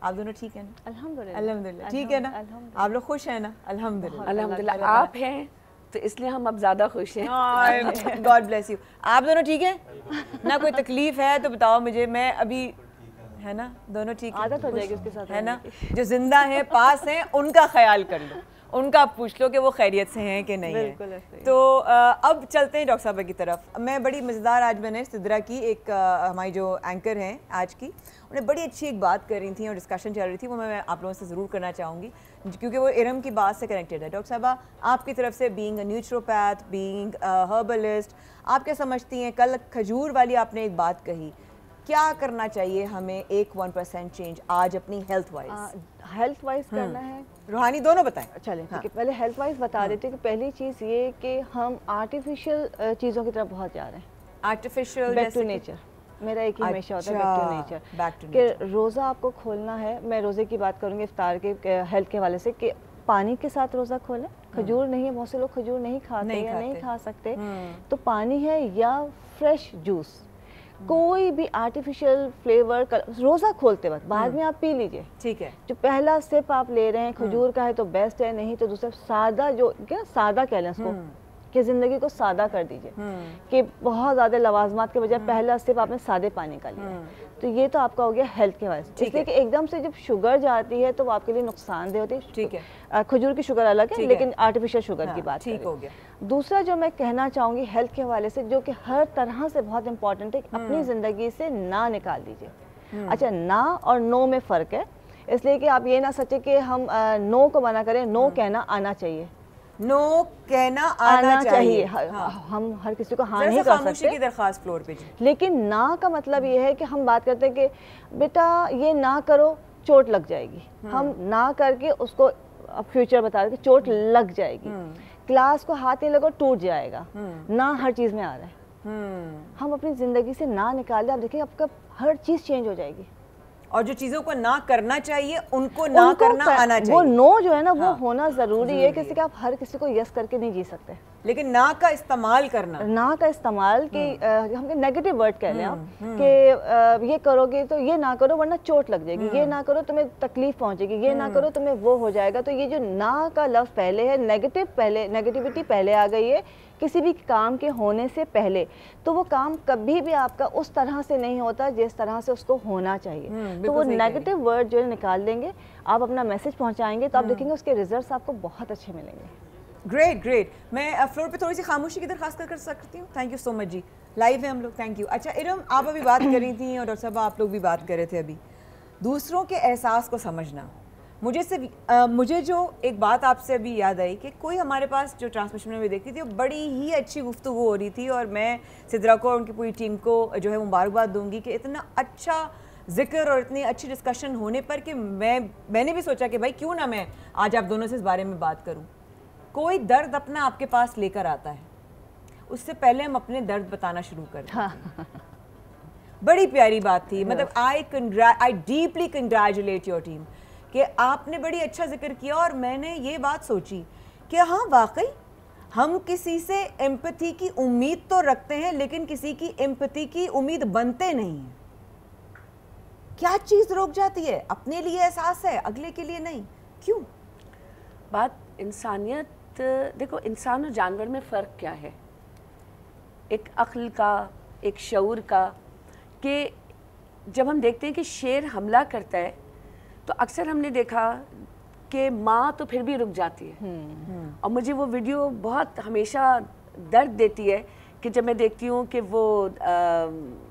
آپ دونوں ٹھیک ہیں نا؟ الحمدللہ الحمدللہ ٹھیک ہے نا؟ آپ لوگ خوش ہیں نا؟ الحمدللہ الحمدللہ آپ ہیں تو اس لیے ہم اب زیادہ خوش ہیں. God bless you. آپ دونوں ٹھیک ہیں نہ؟ کوئی تکلیف ہے تو بتاؤ مجھے, میں ابھی ہے نا دونوں ٹھیک ہیں, عادت ہو جائے گی اس کے ساتھ ہے نا. جو زندہ ہیں پاس ہیں ان کا خیال کر لو, ان کا پوچھ لو کہ وہ خیریت سے ہیں کہ نہیں ہیں. تو اب چلتے ہیں ڈاکٹر صاحبہ کی طرف. میں بڑی مزیدار آج میں نے سدرا کی ایک ہماری جو اینکر ہیں آج کی, انہیں بڑی اچھی ایک بات کر رہی تھیں اور ڈسکشن چل رہی تھی, وہ میں آپ لوگوں سے ضرور کرنا چاہوں گی کیونکہ وہ ارم کی بات سے کنیکٹڈ ہے. ڈاکٹر صاحبہ آپ کی طرف سے بینگ اے نیوٹروپیتھ, بینگ ہربلسٹ, آپ کیا سمجھتی ہیں؟ کل کھجور والی آپ نے ایک بات کہی, کیا کرنا چاہیے ہمیں 1% چینج آج اپنی ہیلتھ وائز؟ ہیلتھ وائز کرنا ہے, روحانی دونوں بتائیں. چلیں ٹھیک ہے, پہلے ہیلتھ وائز بتا دیتے کہ پہلی چیز یہ کہ ہم آرٹیفیشیل چیزوں کی طرف بہت جا رہے ہیں. آرٹیفیشیل بیک ٹو نیچر, میرا ایک ہی ہمیشہ ہوتا ہے بیک ٹو نیچر, کہ روزہ آپ کو کھولنا ہے. میں روزے کی بات کروں گی افطار کے ہیلتھ کے حوالے سے, کہ پانی کے ساتھ روزہ کھولیں. کھجور نہیں ہے, بہت سے لوگ کھجور نہیں کھاتے یا نہیں کھا سکتے, تو پانی ہے یا فریش جوس, کوئی بھی آرٹیفیشیل فلیور روزہ کھولتے وقت بعد میں آپ پی لیجئے. ٹھیک ہے, جو پہلا سپ آپ لے رہے ہیں کھجور کا ہے تو بیسٹ ہے, نہیں تو دوسرا سادہ, جو کیا سادہ کہہ لیں اس کو, کہ زندگی کو سادہ کر دیجئے, کہ بہت زیادہ لوازمات کے بجائے پہلا سپ آپ نے سادے پانی کا لیا. تو یہ تو آپ کا ہو گیا ہیلتھ کے وجہ سے, اس لیے کہ ایک دم سے جب شوگر جاتی ہے تو وہ آپ کے لیے نقصان دہ ہوتی ہے. ٹھیک ہے, کھجور کی شوگر الگ ہے لیکن آرٹیفیشیل شوگر کی بات ٹھیک ہو گیا. دوسرا جو میں کہنا چاہوں گی ہیلتھ کے حوالے سے, جو کہ ہر طرح سے بہت امپورٹنٹ ہے, اپنی زندگی سے نہ نکال دیجئے. اچھا, نہ اور نو میں فرق ہے, اس لیے کہ آپ یہ نہ سوچیں کہ ہم نو کو منع کریں, نو کہنا آنا چاہیے. نو کہنا آنا چاہیے. ہم ہر کسی کو ہاں نہیں کر سکتے. کی درخواست فلور پہ جی. لیکن نہ کا مطلب یہ ہے کہ ہم بات کرتے ہیں کہ بیٹا یہ نہ کرو, چوٹ لگ جائے گی. ہم نہ کر کے اس کو فیوچر بتا دیں کہ چوٹ لگ جائے گی. کلاس کو ہاتھ نہیں لگو ٹوٹ جائے گا. نہ ہر چیز میں آ رہا ہے. ہم اپنی زندگی سے نہ نکال دیں, آپ دیکھیں آپ کا ہر چیز چینج ہو جائے گی. اور جو چیزوں کو نہ کرنا چاہیے ان کو نہ کرنا آنا چاہیے. وہ نو جو ہے نا وہ ہونا ضروری ہے, کسی کہ آپ ہر کسی کو یس کر کے نہیں جی سکتے. لیکن نہ کا استعمال کرنا, نہ کا استعمال کہ ہم نیگیٹو ورڈ کہہ لیں آپ, کہ یہ کرو گے تو یہ نہ کرو ورنہ چوٹ لگ جائے گی, یہ نہ کرو تمہیں تکلیف پہنچے گی, یہ نہ کرو تمہیں وہ ہو جائے گا. تو یہ جو نہ کا لفظ پہلے ہے, نیگیٹیوٹی پہلے آ گئی ہے کسی بھی کام کے ہونے سے پہلے. تو وہ کام کبھی بھی آپ کا اس طرح سے نہیں ہوتا جس طرح سے اس کو ہونا چاہیے. تو وہ نیگیٹو ورڈ جو ہے نکال دیں گے, آپ اپنا میسج پہنچائیں گے, تو آپ دیکھیں گے اس کے ریزلٹس آپ کو بہت اچھے ملیں گے. Great great. میں فلور پہ تھوڑی سی خاموشی کی درخواست کر سکتی ہوں؟ تھینک یو سو مچ جی. لائیو ہیں ہم لوگ, تھینک یو. اچھا ارم, آپ ابھی بات کر رہی تھیں اور ڈاکٹر صاحب آپ لوگ بھی بات کر رہے تھے ابھی, دوسروں کے احساس کو سمجھنا. مجھے جو ایک بات آپ سے ابھی یاد آئی کہ کوئی ہمارے پاس جو ٹرانسمیشن میں دیکھی تھی, وہ بڑی ہی اچھی گفتگو ہو رہی تھی, اور میں سدرا کو اور ان کی پوری ٹیم کو جو ہے مبارکباد دوں گی کہ اتنا اچھا ذکر اور اتنی اچھی ڈسکشن ہونے پر کہ میں نے بھی سوچا کہ بھائی کیوں نہ میں آج آپ دونوں سے اس بارے میں بات کروں. کوئی درد اپنا آپ کے پاس لے کر آتا ہے, اس سے پہلے ہم اپنے درد بتانا شروع کر دیں. بڑی پیاری بات تھی. مطلب I deeply congratulate your team کہ آپ نے بڑی اچھا ذکر کیا, اور میں نے یہ بات سوچی کہ ہاں واقعی ہم کسی سے ایمپتھی کی امید تو رکھتے ہیں, لیکن کسی کی ایمپتھی کی امید بنتے نہیں ہیں. کیا چیز روک جاتی ہے؟ اپنے لیے احساس ہے, اگلے کے لیے نہیں. کیوں؟ بات انسانیت, دیکھو انسان اور جانور میں فرق کیا ہے, ایک عقل کا, ایک شعور کا. کہ جب ہم دیکھتے ہیں کہ شیر حملہ کرتا ہے تو اکثر ہم نے دیکھا کہ ماں تو پھر بھی رک جاتی ہے. اور مجھے وہ ویڈیو بہت ہمیشہ درد دیتی ہے کہ جب میں دیکھتی ہوں کہ وہ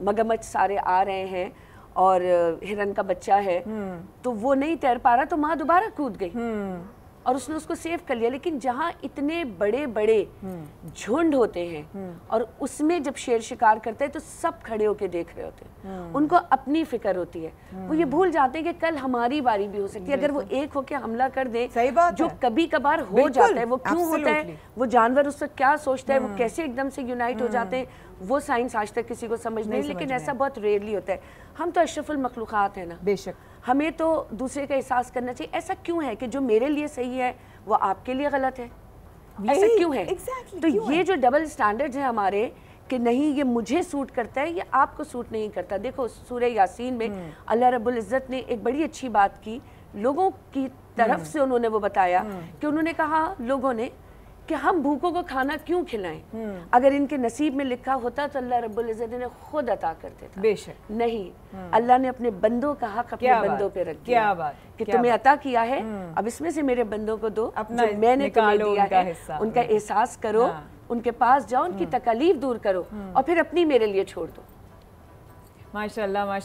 مگرمچھ سارے آ رہے ہیں اور ہرن کا بچہ ہے, تو وہ نہیں تیر پا رہا, تو ماں دوبارہ کود گئی اور اس نے اس کو سیو کر لیا. لیکن جہاں اتنے بڑے بڑے جھنڈ ہوتے ہیں اور اس میں جب شیر شکار کرتے ہیں تو سب کھڑے ہو کے دیکھ رہے ہوتے ہیں, ان کو اپنی فکر ہوتی ہے. وہ یہ بھول جاتے ہیں کہ کل ہماری باری بھی ہو سکتی ہے. اگر وہ ایک ہو کے حملہ کر دیں, جو کبھی کبھار ہو جاتا ہے, وہ کیوں ہوتا ہے, وہ جانور اس وقت کیا سوچتا ہے, وہ کیسے ایک دم سے یونائٹ ہو جاتے ہیں, وہ سائنس آج تک کسی کو سمجھ نہیں. لیکن ایسا بہت ریئرلی ہوتا ہے. ہم تو اشرف المخلوقات ہیں نا, بے شک. ہمیں تو دوسرے کا احساس کرنا چاہیے. ایسا کیوں ہے کہ جو میرے لیے صحیح ہے وہ آپ کے لیے غلط ہے؟ ایسا کیوں ہے؟ تو یہ جو ڈبل سٹینڈرڈز ہیں ہمارے, کہ نہیں یہ مجھے سوٹ کرتا ہے، یہ آپ کو سوٹ نہیں کرتا. دیکھو سورہ یاسین میں اللہ رب العزت نے ایک بڑی اچھی بات کی، لوگوں کی طرف سے انہوں نے وہ بتایا کہ انہوں نے کہا لوگوں نے کہ ہم بھوکوں کو کھانا کیوں کھلائیں، اگر ان کے نصیب میں لکھا ہوتا تو اللہ رب العزت نے خود عطا کرتے تھا. بے شک نہیں، اللہ نے اپنے بندوں کا حق اپنے بندوں پہ رکھ دیا کہ تمہیں عطا کیا ہے، اب اس میں سے میرے بندوں کو دو جو میں نے تمہیں دیا ہے. ان کا احساس کرو، ان کے پاس جاؤ، ان کی تکالیف دور کرو اور پھر اپنی میرے لیے چھوڑ دو. ماشاءاللہ ماشاءاللہ.